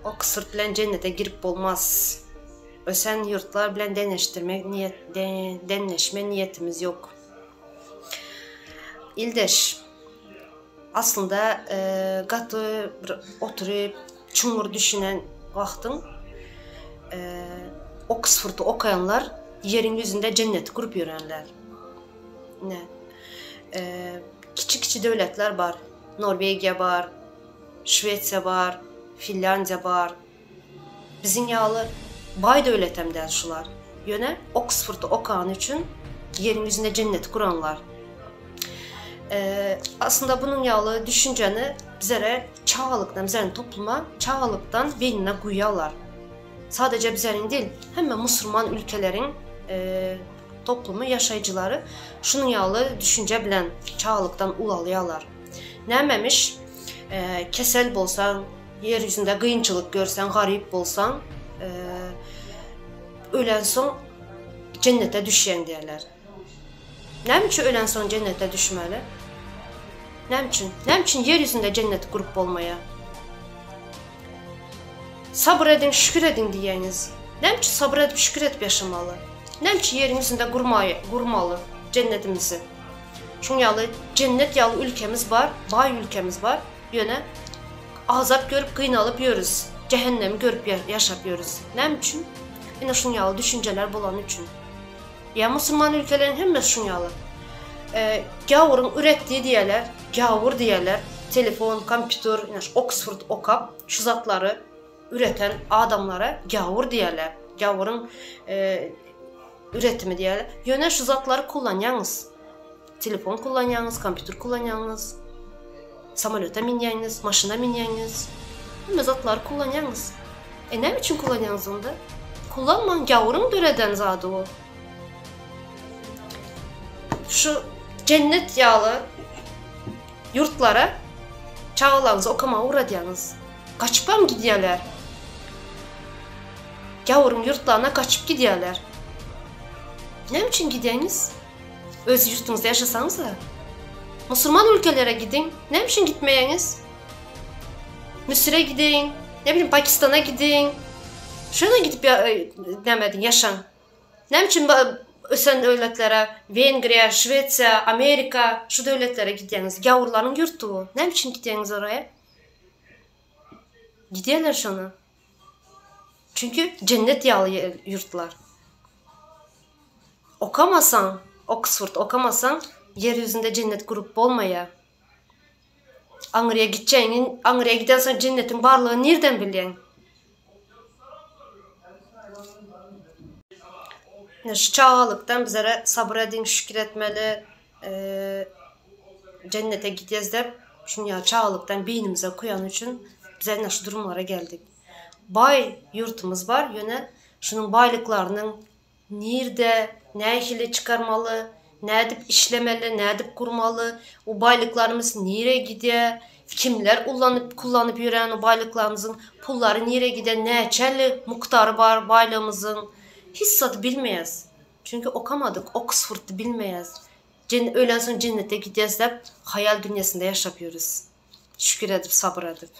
Oxford bilen cennete girip olmaz. Ösen yurtlar bilen denleşme niyetimiz yok. İldeş, aslında katı oturup çumur düşünen vaxtın Oxford'u okuyanlar yerin yüzünde cennet kurup yürüyenler. Ne? Kiçik devletler var. Norvegiya var, Şvetsiya var, Finlandiya var. Bizim yağlı bay devletem der şular. Yöne Oxford'u okuyan için yerin yüzünde cennet kuranlar. Aslında bunun yağlı düşünceni bizlere çağlıktan, bizlerin topluma çağlıktan beynine koyuyorlar. Sadece bizlerin değil, hem Müslüman ülkelerin toplumu yaşayıcıları şunun yağlı düşünce bilen çağlıktan ulalıyorlar. Neymemiş, kesel bolsan, yeryüzünde kıyınçılık görsen, garip bolsan, ölen son cennete düşen derler. Ne için ölen son cennete düşmeli? Ne için yeryüzünde cennet kurup olmaya? Sabır edin, şükür edin diyeniz. Ne için sabır edip şükür edip yaşamalı? Ne için yeryüzünde kurmalı cennetimizi? Çünkü yalı cennet yalı ülkemiz var, bay ülkemiz var. Yöne azap görüp kıynalıp yiyoruz. Cehennemi görüp yaşapıyoruz. Ne için? Yine şun yalı düşünceler bulan için. Ya Müslüman ülkelerin hem şun yalı. Gavurun ürettiği diyeler, gavur diyeler, telefon, kompütür, Oxford okap, şu zatları üreten adamlara gavur diyeler. Gavurun üretimi diyeler. Yöne şu zatları kullanyanız. Telefon kullanyanız, kompütür kullanyanız, samolyota minyanız, maşına minyanız. Bu zatları kullanyanız. Ne için kullanyanız onda? Kullanman, gavurun döreden zadı o. Şu cennet yağlı yurtlara çağılanızı okuma uğradığınız. Kaçıp mı gidiyorlar? Gavurun yurtlarına kaçıp gidiyorlar. Ne için gidiyorsunuz? Öz yurtunuzda yaşasanız da. Müslüman ülkelere gidin. Ne için gitmeyeniz? Mısır'a gidin. Ne bileyim Pakistan'a gidin. Şuna gidip demedin yaşan. Ne için ösen devletlere, Vengriya, Şvetsiya, Amerika, şu devletlere gidiyorsunuz. Gavurların yurtu. Ne için gidiyorsunuz oraya? Gidiyorlar şuna. Çünkü cennet yağlı yurtlar. Okamasan, Oxford okamasan, yeryüzünde cennet kurup olmaya. Angra'ya gideceğinin, Angra'ya gidersen cennetin varlığı nereden bilen? Şu çağlıktan bizlere sabır edin, şükür etmeli, cennete gideceğiz der. Şunu ya çağlıktan beynimize koyan için bize şu durumlara geldik. Bay yurtumuz var, yöne şunun baylıklarının nerede, ne ile çıkarmalı, ne edip işlemeli, ne edip kurmalı, o baylıklarımız nereye gidiyor, kimler kullanıp yürüyen o baylıklarımızın pulları nereye gidiyor, ne çelli miktarı var baylığımızın, hissatı bilmeyiz. Çünkü okamadık, Oxford'u bilmeyiz. Öğlen sonra cennete gideceğiz de hayal dünyasında yaşapıyoruz. Şükür edip, sabır edip.